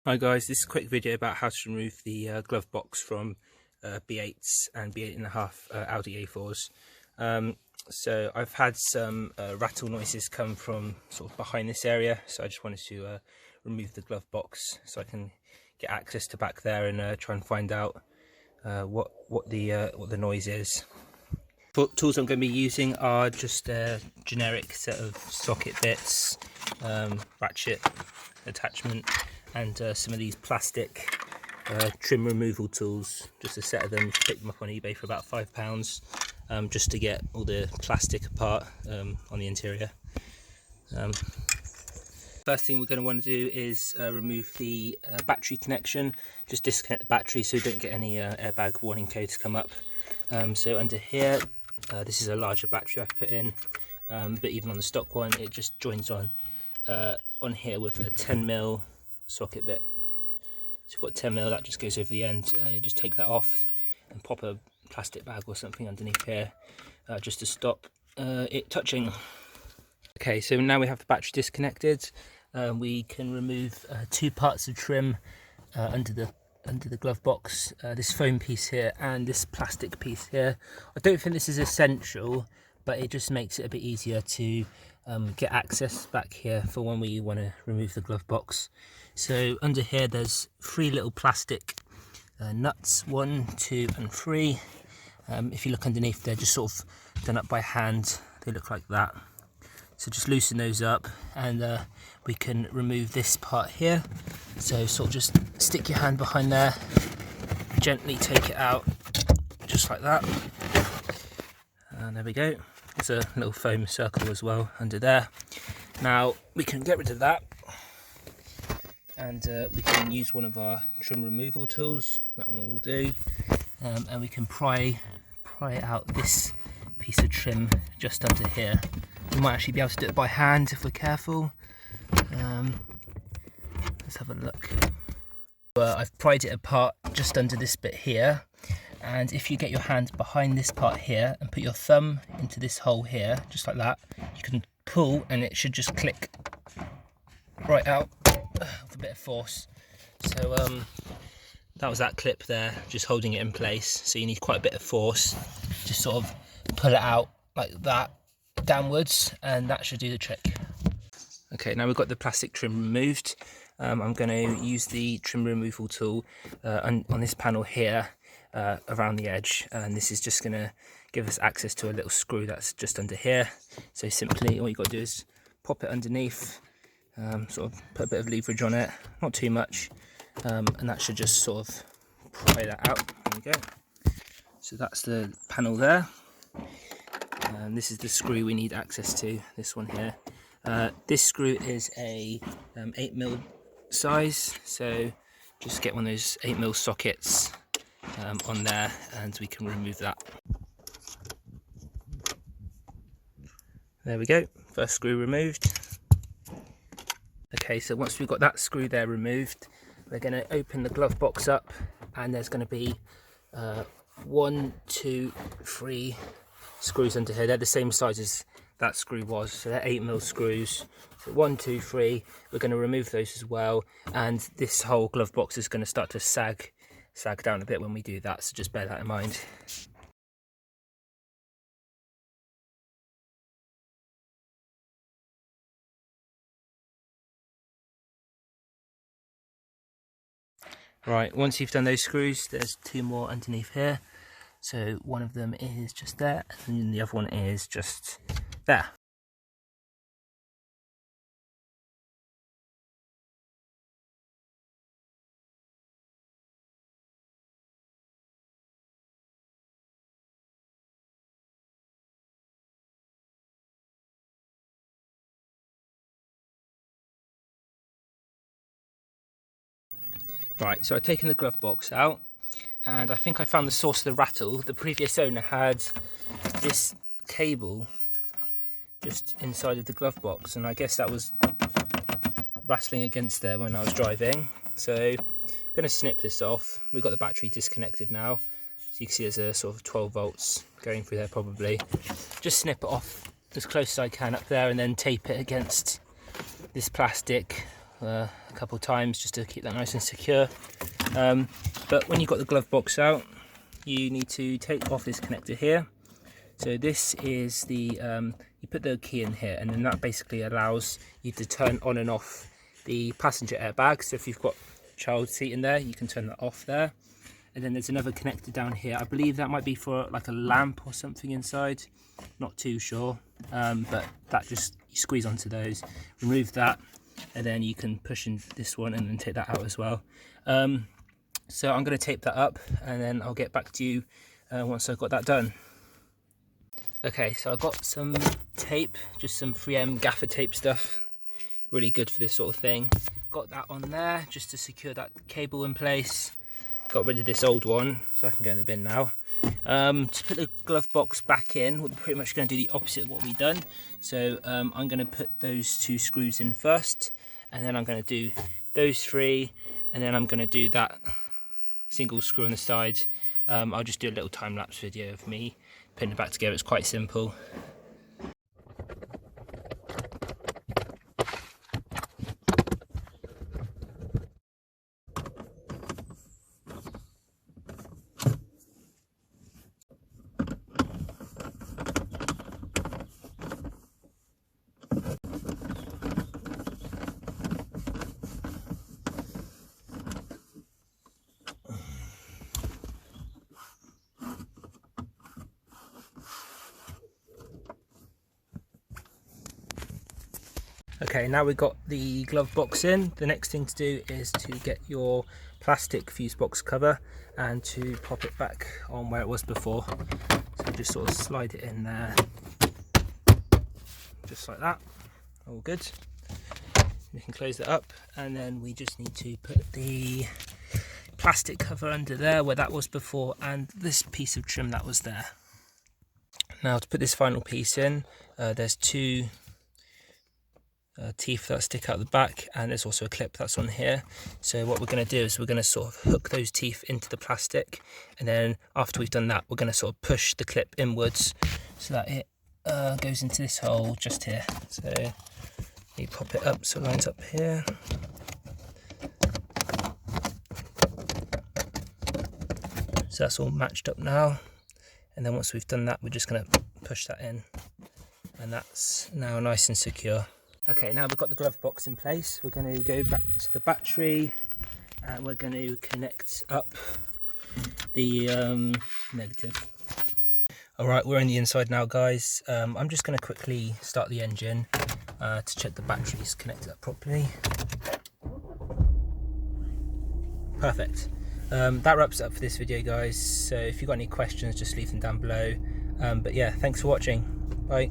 Hi guys, this is a quick video about how to remove the glove box from B8 and B8.5 Audi A4s. So I've had some rattle noises come from sort of behind this area, so I just wanted to remove the glove box so I can get access to back there and try and find out what the noise is. The tools I'm going to be using are just a generic set of socket bits, ratchet attachment, and some of these plastic trim removal tools. Just a set of them. Picked them up on eBay for about £5, just to get all the plastic apart on the interior. First thing we're going to want to do is remove the battery connection. Just disconnect the battery so you don't get any airbag warning codes come up. So under here, this is a larger battery I've put in, but even on the stock one it just joins on here with a 10mm socket bit. So we've got 10mm, that just goes over the end. Just take that off and pop a plastic bag or something underneath here, just to stop it touching. Okay, so now we have the battery disconnected. We can remove two parts of trim under the glove box, this foam piece here and this plastic piece here. I don't think this is essential, but it just makes it a bit easier to get access back here for when we want to remove the glove box. So under here there's three little plastic nuts, 1, 2 and 3. If you look underneath, they're just sort of done up by hand. They look like that. So just loosen those up and we can remove this part here. So sort of just stick your hand behind there, gently take it out, just like that. And there we go. There's a little foam circle as well under there. Now we can get rid of that, and we can use one of our trim removal tools. That one will do. And we can pry out this piece of trim just under here. We might actually be able to do it by hand if we're careful. Let's have a look. I've pried it apart just under this bit here, and if you get your hand behind this part here and put your thumb into this hole here, just like that, you can pull and it should just click right out with a bit of force. So that was that clip there, just holding it in place. So you need quite a bit of force. Just sort of pull it out like that, downwards, and that should do the trick. Okay, now we've got the plastic trim removed. I'm going to use the trim removal tool on this panel here around the edge, and this is just going to give us access to a little screw that's just under here. So simply all you've got to do is pop it underneath, sort of put a bit of leverage on it, not too much, and that should just sort of pry that out. There we go. So that's the panel there. And this is the screw we need access to, this one here. This screw is a 8mm size, so just get one of those 8mm sockets on there and we can remove that. There we go, first screw removed. Okay, so once we've got that screw there removed, we're going to open the glove box up, and there's going to be 1, 2, 3 screws under here. They're the same size as that screw was, so they're 8mm screws. So 1, 2, 3, we're going to remove those as well, and this whole glove box is going to start to sag down a bit when we do that, so just bear that in mind. Right, once you've done those screws, there's 2 more underneath here. So one of them is just there, and the other one is just there. Right, so I've taken the glove box out, and I think I found the source of the rattle. The previous owner had this cable just inside of the glove box, and I guess that was rattling against there when I was driving. So I'm going to snip this off. We've got the battery disconnected now, so you can see there's a sort of 12 volts going through there probably. Just snip it off as close as I can up there, and then tape it against this plastic a couple of times just to keep that nice and secure. But when you've got the glove box out, you need to take off this connector here. So this is the, you put the key in here, and then that basically allows you to turn on and off the passenger airbag. So if you've got child seat in there, you can turn that off there. And then there's another connector down here. I believe that might be for like a lamp or something inside. Not too sure, but that just, you squeeze onto those, remove that, and then you can push in this one and then take that out as well. So I'm going to tape that up, and then I'll get back to you once I've got that done. Okay, so I've got some tape, just some 3M gaffer tape stuff, really good for this sort of thing. Got that on there just to secure that cable in place. Got rid of this old one, so I can go in the bin now. To put the glove box back in, we're pretty much going to do the opposite of what we've done. So I'm going to put those 2 screws in first, and then I'm going to do those 3, and then I'm going to do that single screw on the side. I'll just do a little time-lapse video of me putting it back together. It's quite simple. Okay, now we've got the glove box in. The next thing to do is to get your plastic fuse box cover and to pop it back on where it was before. So just sort of slide it in there, just like that. All good. We can close that up, and then we just need to put the plastic cover under there where that was before, and this piece of trim that was there. Now to put this final piece in, there's 2 teeth that stick out the back, and there's also a clip that's on here. So what we're going to do is we're going to sort of hook those teeth into the plastic, and then after we've done that, we're going to sort of push the clip inwards so that it goes into this hole just here. So you pop it up so it lines up here. So that's all matched up now, and then once we've done that, we're just going to push that in, and that's now nice and secure. Okay, now we've got the glove box in place, we're going to go back to the battery, and we're going to connect up the negative. Alright, we're on the inside now, guys. I'm just going to quickly start the engine to check the battery's connected up properly. Perfect. That wraps it up for this video, guys. So if you've got any questions, just leave them down below. But yeah, thanks for watching. Bye.